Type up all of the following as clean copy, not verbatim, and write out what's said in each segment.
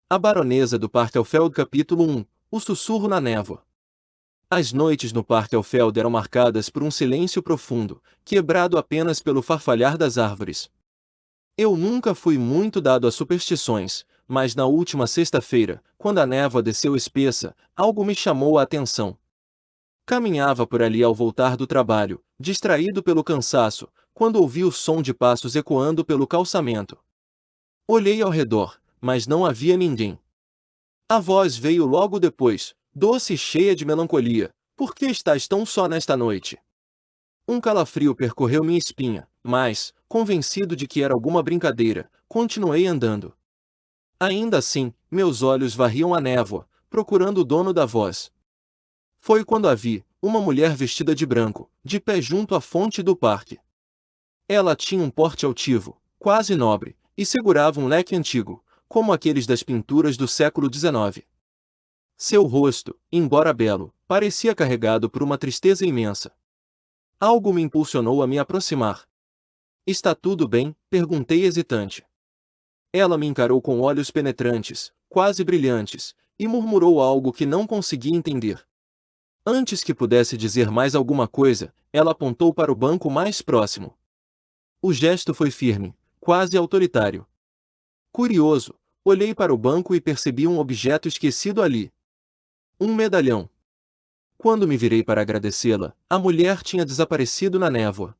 A Baronesa do Parque Elfeld Capítulo 1 O Sussurro na Névoa. As noites no Parque Elfeld eram marcadas por um silêncio profundo, quebrado apenas pelo farfalhar das árvores. Eu nunca fui muito dado a superstições, mas na última sexta-feira, quando a névoa desceu espessa, algo me chamou a atenção. Caminhava por ali ao voltar do trabalho, distraído pelo cansaço, quando ouvi o som de passos ecoando pelo calçamento. Olhei ao redor, mas não havia ninguém. A voz veio logo depois, doce e cheia de melancolia. Por que estás tão só nesta noite? Um calafrio percorreu minha espinha, mas, convencido de que era alguma brincadeira, continuei andando. Ainda assim, meus olhos varriam a névoa, procurando o dono da voz. Foi quando a vi, uma mulher vestida de branco, de pé junto à fonte do parque. Ela tinha um porte altivo, quase nobre, e segurava um leque antigo, como aqueles das pinturas do século XIX. Seu rosto, embora belo, parecia carregado por uma tristeza imensa. Algo me impulsionou a me aproximar. "Está tudo bem?" perguntei hesitante. Ela me encarou com olhos penetrantes, quase brilhantes, e murmurou algo que não consegui entender. Antes que pudesse dizer mais alguma coisa, ela apontou para o banco mais próximo. O gesto foi firme, quase autoritário. Curioso, olhei para o banco e percebi um objeto esquecido ali. Um medalhão. Quando me virei para agradecê-la, a mulher tinha desaparecido na névoa.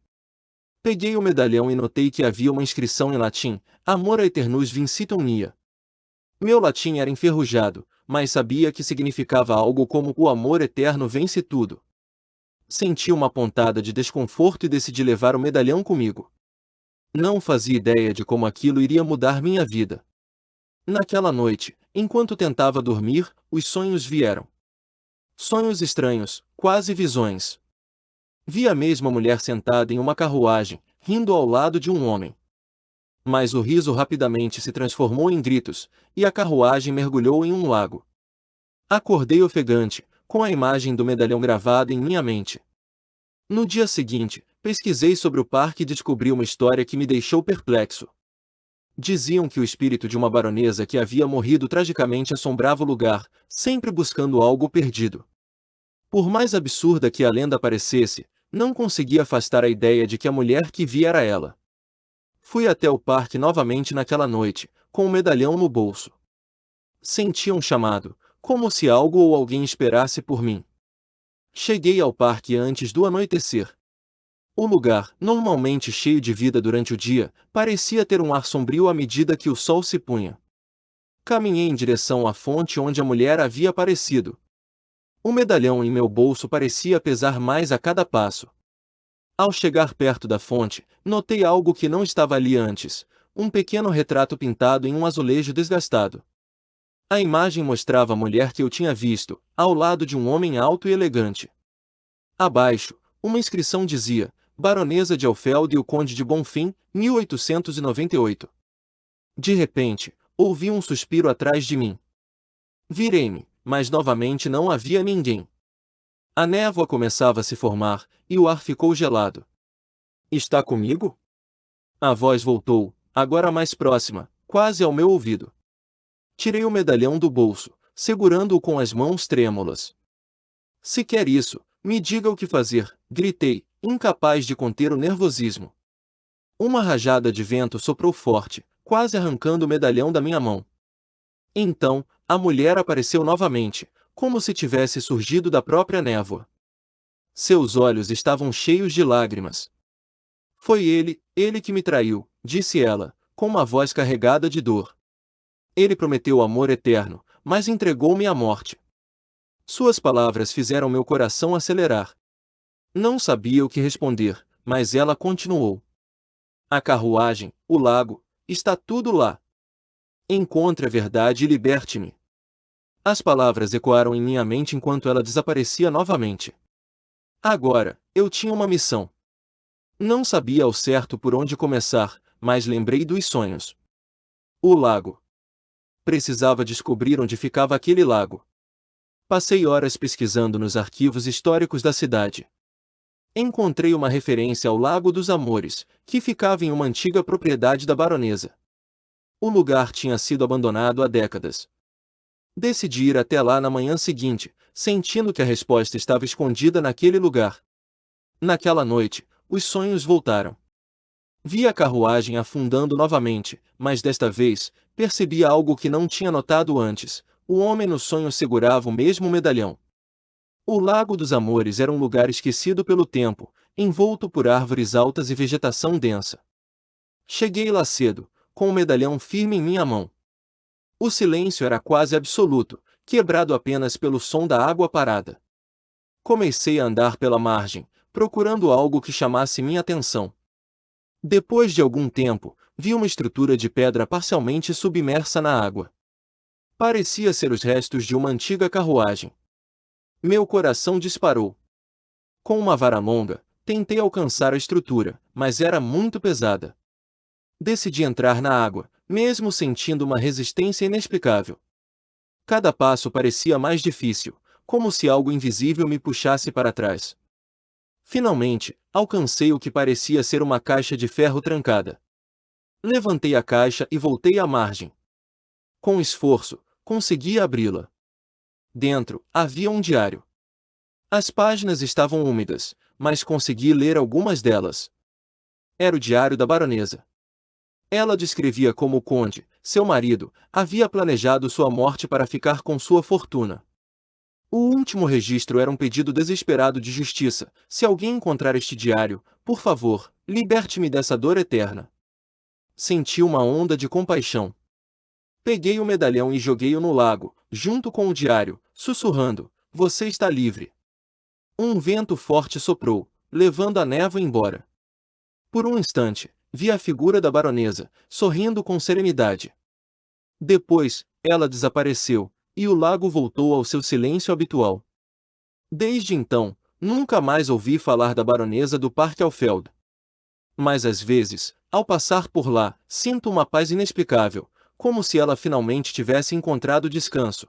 Peguei o medalhão e notei que havia uma inscrição em latim: Amor aeternus vincitum mia. Meu latim era enferrujado, mas sabia que significava algo como o amor eterno vence tudo. Senti uma pontada de desconforto e decidi levar o medalhão comigo. Não fazia ideia de como aquilo iria mudar minha vida. Naquela noite, enquanto tentava dormir, os sonhos vieram. Sonhos estranhos, quase visões. Vi a mesma mulher sentada em uma carruagem, rindo ao lado de um homem. Mas o riso rapidamente se transformou em gritos, e a carruagem mergulhou em um lago. Acordei ofegante, com a imagem do medalhão gravada em minha mente. No dia seguinte, pesquisei sobre o parque e descobri uma história que me deixou perplexo. Diziam que o espírito de uma baronesa que havia morrido tragicamente assombrava o lugar, sempre buscando algo perdido. Por mais absurda que a lenda parecesse, não conseguia afastar a ideia de que a mulher que vi era ela. Fui até o parque novamente naquela noite, com o medalhão no bolso. Senti um chamado, como se algo ou alguém esperasse por mim. Cheguei ao parque antes do anoitecer. O lugar, normalmente cheio de vida durante o dia, parecia ter um ar sombrio à medida que o sol se punha. Caminhei em direção à fonte onde a mulher havia aparecido. O medalhão em meu bolso parecia pesar mais a cada passo. Ao chegar perto da fonte, notei algo que não estava ali antes: um pequeno retrato pintado em um azulejo desgastado. A imagem mostrava a mulher que eu tinha visto, ao lado de um homem alto e elegante. Abaixo, uma inscrição dizia: Baronesa de Elfeld e o Conde de Bonfim, 1898. De repente, ouvi um suspiro atrás de mim. Virei-me, mas novamente não havia ninguém. A névoa começava a se formar, e o ar ficou gelado. "Está comigo?" A voz voltou, agora mais próxima, quase ao meu ouvido. Tirei o medalhão do bolso, segurando-o com as mãos trêmulas. "Se quer isso, me diga o que fazer", gritei, incapaz de conter o nervosismo. Uma rajada de vento soprou forte, quase arrancando o medalhão da minha mão. Então, a mulher apareceu novamente, como se tivesse surgido da própria névoa. Seus olhos estavam cheios de lágrimas. "Foi ele que me traiu", disse ela, com uma voz carregada de dor. "Ele prometeu amor eterno, mas entregou-me à morte." Suas palavras fizeram meu coração acelerar. Não sabia o que responder, mas ela continuou: "A carruagem, o lago, está tudo lá. Encontre a verdade e liberte-me." As palavras ecoaram em minha mente enquanto ela desaparecia novamente. Agora, eu tinha uma missão. Não sabia ao certo por onde começar, mas lembrei dos sonhos. O lago. Precisava descobrir onde ficava aquele lago. Passei horas pesquisando nos arquivos históricos da cidade. Encontrei uma referência ao Lago dos Amores, que ficava em uma antiga propriedade da baronesa. O lugar tinha sido abandonado há décadas, Decidi ir até lá na manhã seguinte, sentindo que a resposta estava escondida naquele lugar. Naquela noite, os sonhos voltaram. Vi a carruagem afundando novamente, mas desta vez, percebi algo que não tinha notado antes. O homem no sonho segurava o mesmo medalhão. O Lago dos Amores era um lugar esquecido pelo tempo, envolto por árvores altas e vegetação densa. Cheguei lá cedo, com o medalhão firme em minha mão. O silêncio era quase absoluto, quebrado apenas pelo som da água parada. Comecei a andar pela margem, procurando algo que chamasse minha atenção. Depois de algum tempo, vi uma estrutura de pedra parcialmente submersa na água. Parecia ser os restos de uma antiga carruagem. Meu coração disparou. Com uma vara longa, tentei alcançar a estrutura, mas era muito pesada. Decidi entrar na água, mesmo sentindo uma resistência inexplicável. Cada passo parecia mais difícil, como se algo invisível me puxasse para trás. Finalmente, alcancei o que parecia ser uma caixa de ferro trancada. Levantei a caixa e voltei à margem. Com esforço, consegui abri-la. Dentro, havia um diário. As páginas estavam úmidas, mas consegui ler algumas delas. Era o diário da baronesa. Ela descrevia como o conde, seu marido, havia planejado sua morte para ficar com sua fortuna. O último registro era um pedido desesperado de justiça: se alguém encontrar este diário, por favor, liberte-me dessa dor eterna. Senti uma onda de compaixão. Peguei o medalhão e joguei-o no lago, junto com o diário, sussurrando: você está livre. Um vento forte soprou, levando a névoa embora. Por um instante, vi a figura da baronesa, sorrindo com serenidade. Depois, ela desapareceu, e o lago voltou ao seu silêncio habitual. Desde então, nunca mais ouvi falar da baronesa do Parque Alfeld. Mas às vezes, ao passar por lá, sinto uma paz inexplicável, como se ela finalmente tivesse encontrado descanso.